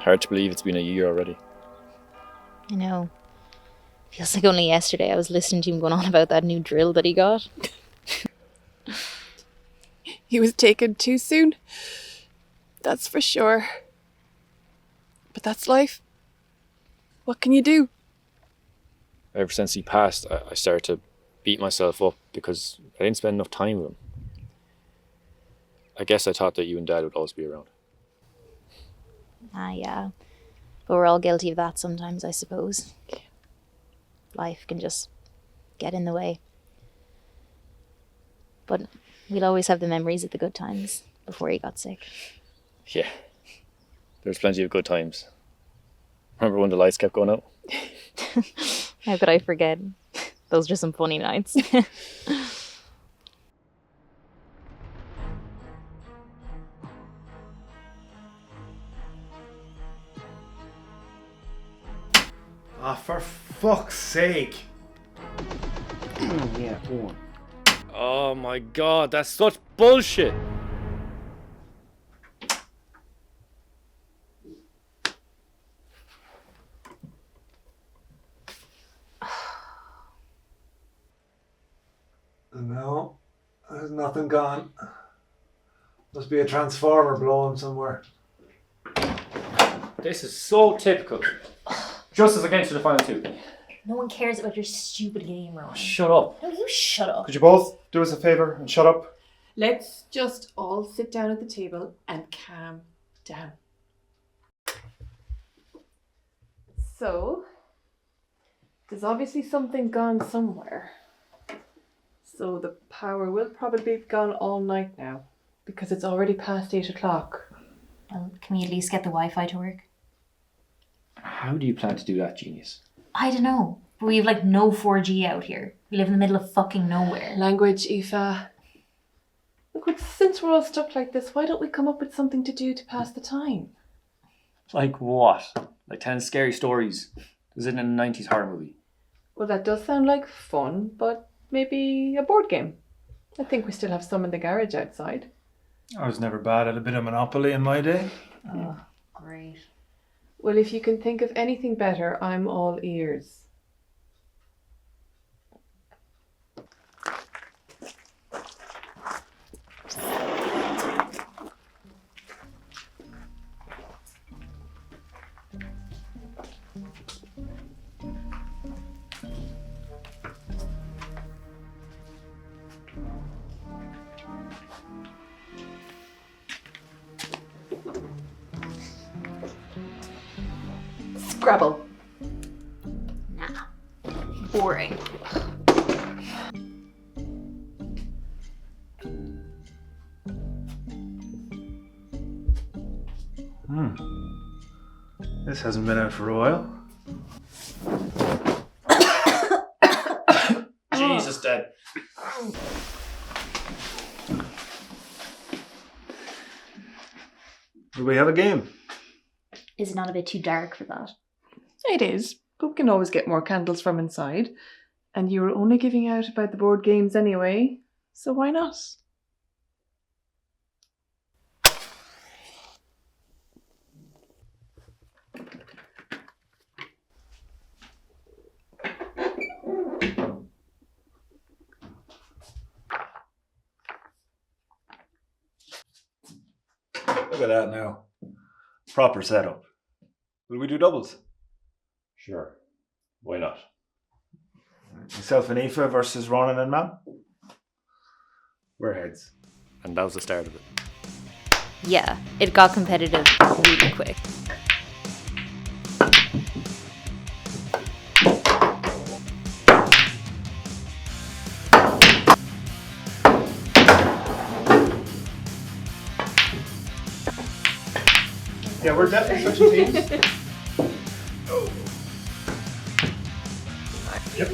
Hard to believe it's been a year already. I know. Feels like only yesterday I was listening to him going on about that new drill that he got. He was taken too soon. That's for sure. But that's life. What can you do? Ever since he passed, I started to beat myself up because I didn't spend enough time with him. I guess I thought that you and Dad would always be around. Yeah. But we're all guilty of that sometimes, I suppose. Life can just get in the way. But we'll always have the memories of the good times before he got sick. Yeah, there's plenty of good times. Remember when the lights kept going out? How could I forget? Those are some funny nights. For fuck's sake. Yeah, go on. Oh my god, that's such bullshit! No, there's nothing gone. Must be a transformer blowing somewhere. This is so typical. Just as against the final two. No one cares about your stupid game, Ron. Shut up. No, you shut up. Could you both do us a favour and shut up? Let's just all sit down at the table and calm down. So, there's obviously something gone somewhere. So the power will probably be gone all night now, because it's already past 8 o'clock. Well, can we at least get the Wi-Fi to work? How do you plan to do that, genius? I don't know, but we have like no 4G out here. We live in the middle of fucking nowhere. Language, Aoife. Look, since we're all stuck like this, why don't we come up with something to do to pass the time? Like what? Like telling scary stories? Is it in a 90s horror movie? Well, that does sound like fun, but maybe a board game. I think we still have some in the garage outside. I was never bad at a bit of Monopoly in my day. Oh, great. Well, if you can think of anything better, I'm all ears. Scrabble. Nah. Boring. This hasn't been out for a while. Jesus, Dad. Do we have a game? Is it not a bit too dark for that? It is, but we can always get more candles from inside. And you were only giving out about the board games anyway, so why not? Look at that now. Proper setup. Will we do doubles? Sure. Why not? Myself and Aoife versus Ronan and Mam? We're heads. And that was the start of it. Yeah, it got competitive really quick. Yeah, we're definitely switching teams. Yep.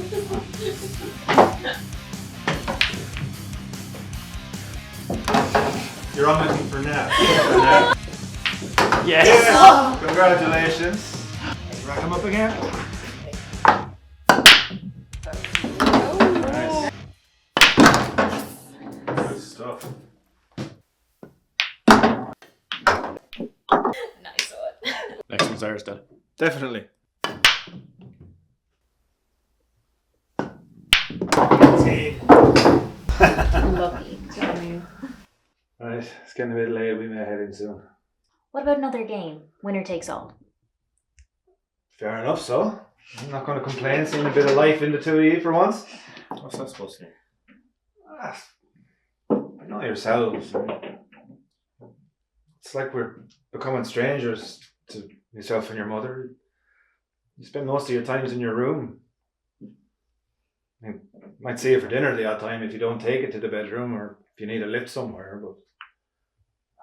You're on my team for now. Yes! Yes! Congratulations. Rack him up again. Nice. Good stuff. Nice one. Next one's ours, Dad. Definitely. Lucky. I mean, Right, it's getting a bit late. We may head in soon. What about another game? Winner takes all. Fair enough, so. I'm not going to complain, seeing a bit of life in the two of you for once. What's that supposed to mean? Ah, you know yourselves. It's like we're becoming strangers to yourself and your mother. You spend most of your times in your room. You might see you for dinner the odd time if you don't take it to the bedroom or if you need a lift somewhere, but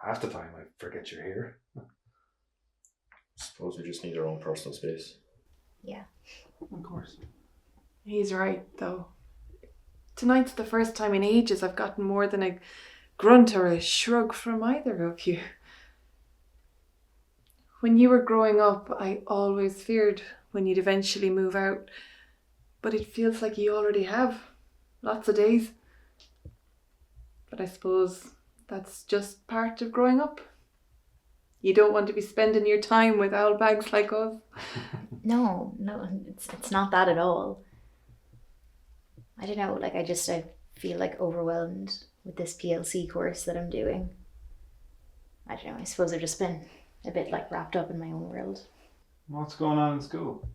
half the time I forget you're here. Suppose we just need our own personal space. Yeah. Of course. he's right, though. Tonight's the first time in ages I've gotten more than a grunt or a shrug from either of you. When you were growing up, I always feared when you'd eventually move out. But it feels like you already have. Lots of days. But I suppose that's just part of growing up. You don't want to be spending your time with owl bags like us. No, it's not that at all. I don't know, like I feel like overwhelmed with this PLC course that I'm doing. I don't know, I suppose I've just been a bit like wrapped up in my own world. What's going on in school?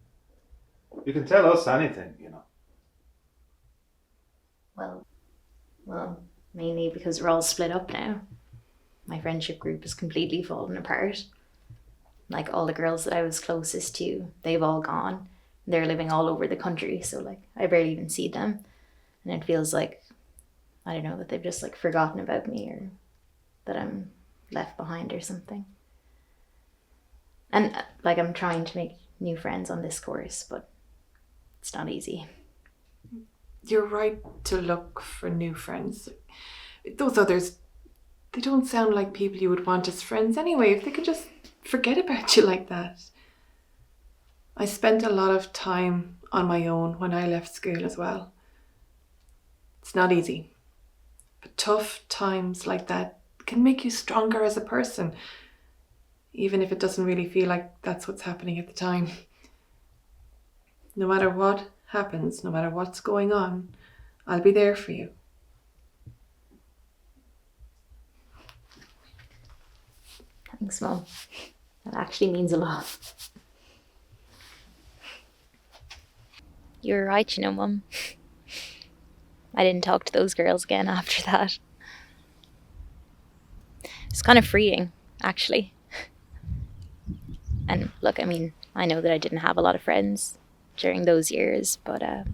You can tell us anything, you know. Well, mainly because we're all split up now. My friendship group has completely fallen apart. Like all the girls that I was closest to, they've all gone. They're living all over the country, so like I barely even see them. And it feels like, I don't know, that they've just like forgotten about me or that I'm left behind or something. And like I'm trying to make new friends on this course, but it's not easy. You're right to look for new friends. Those others, they don't sound like people you would want as friends anyway, if they could just forget about you like that. I spent a lot of time on my own when I left school as well. It's not easy. But tough times like that can make you stronger as a person, even if it doesn't really feel like that's what's happening at the time. No matter what happens, no matter what's going on, I'll be there for you. Thanks, Mum. That actually means a lot. You're right, Mum. I didn't talk to those girls again after that. It's kind of freeing, actually. And look, I mean, I know that I didn't have a lot of friends during those years, but I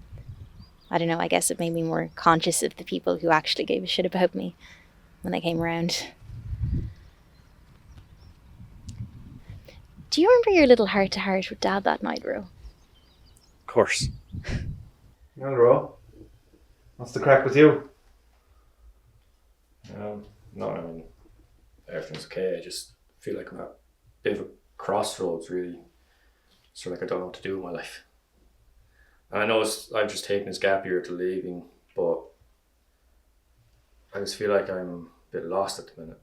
don't know, I guess it made me more conscious of the people who actually gave a shit about me when they came around. Do you remember your little heart-to-heart with Dad that night, Ro? Of course. Well, Ro, what's the crack with you? No, I mean, everything's okay. I just feel like I'm at a bit of a crossroads, really. Sort of like I don't know what to do with my life. And I know I've just taken this gap year to leaving, but I just feel like I'm a bit lost at the minute.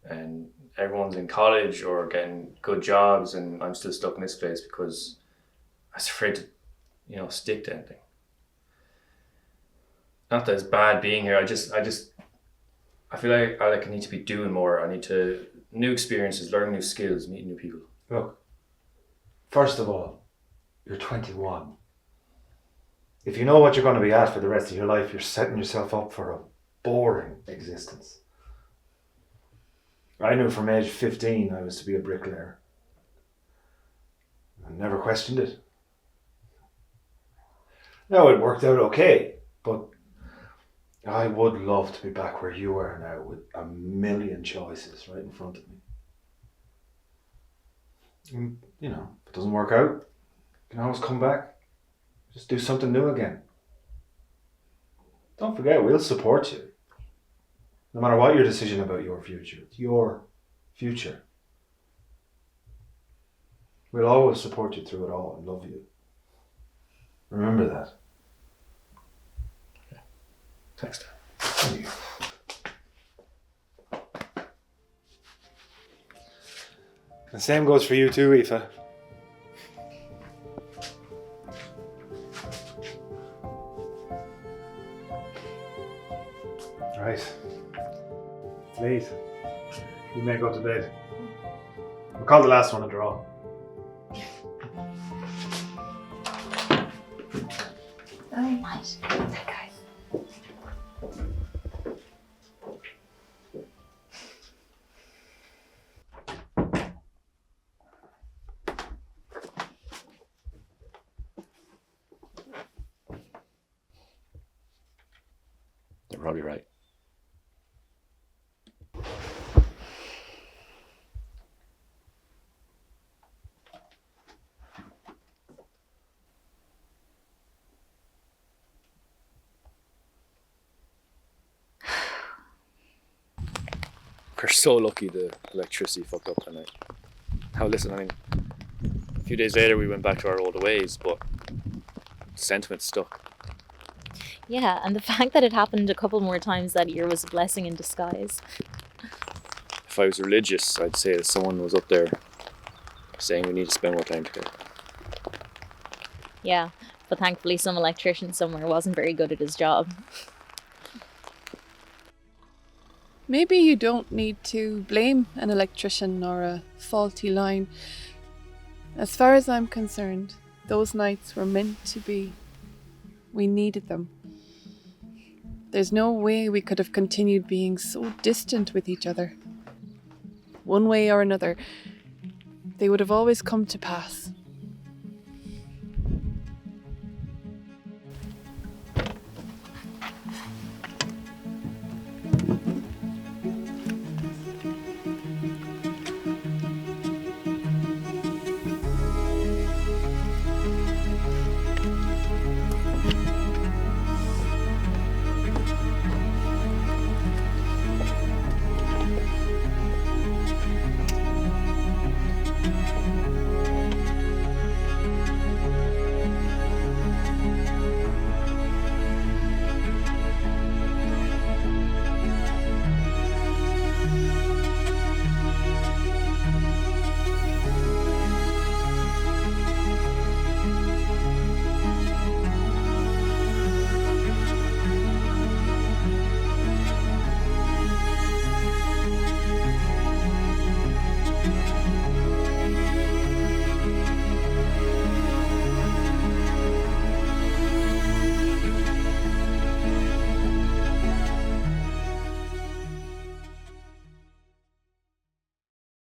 And everyone's in college or getting good jobs, and I'm still stuck in this place because I was afraid to, stick to anything. Not that it's bad being here. I feel like I need to be doing more. I need to new experiences, learning new skills, meeting new people. Look, first of all, you're 21. If you know what you're going to be at for the rest of your life, you're setting yourself up for a boring existence. I knew from age 15 I was to be a bricklayer. I never questioned it. Now it worked out okay, but I would love to be back where you are now with a million choices right in front of me. And, if it doesn't work out, you can always come back. Just do something new again. Don't forget, we'll support you. No matter what your decision about your future, it's your future. We'll always support you through it all and love you. Remember that. Thanks, Dad. Thank you. The same goes for you too, Aoife. Right. It's late. You may go to bed. We'll call the last one a draw. Nice. They're probably right. We're so lucky the electricity fucked up that night. How listen, I mean, a few days later we went back to our old ways, but the sentiment stuck. Yeah, and the fact that it happened a couple more times that year was a blessing in disguise. If I was religious, I'd say that someone was up there saying we need to spend more time together. Yeah, but thankfully some electrician somewhere wasn't very good at his job. Maybe you don't need to blame an electrician or a faulty line. As far as I'm concerned, those nights were meant to be. We needed them. There's no way we could have continued being so distant with each other. One way or another, they would have always come to pass.